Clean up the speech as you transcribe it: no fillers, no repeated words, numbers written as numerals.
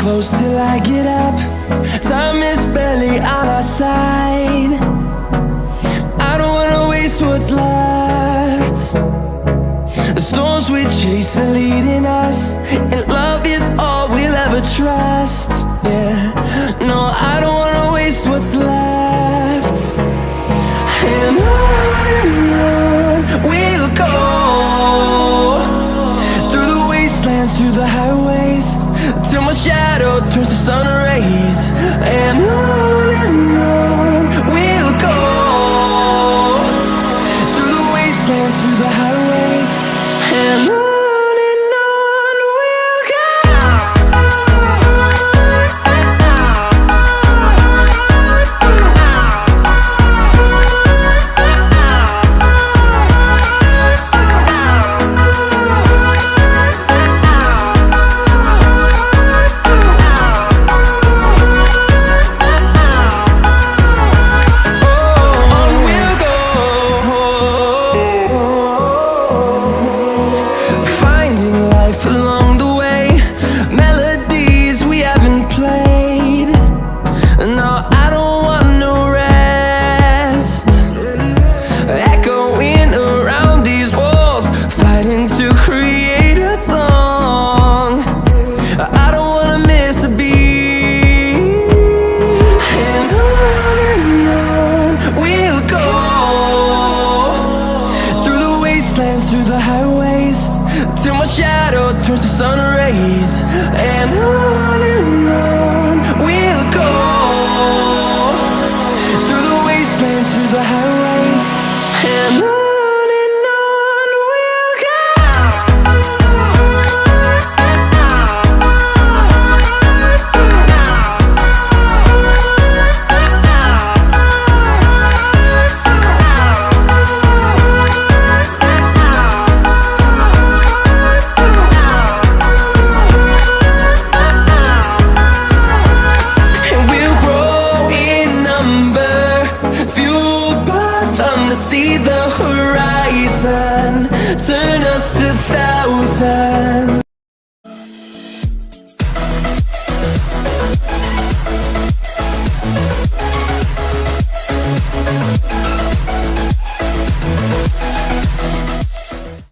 Close till I get up. Time is barely on our side. I don't wanna waste what's left. The storms we chase are leading us, and love is all we'll ever trust. Yeah, no, I don't wanna waste what's left. And on we'll go, through the wastelands, through the highways, till my shadow turns to sun rays. And on we'll go, through the wastelands, through the highways, and on we'll go. Through the highways, till my shadow turns to sun rays. And on we'll go, through the wastelands, through the highways, and on. See the horizon, turn us to thousands.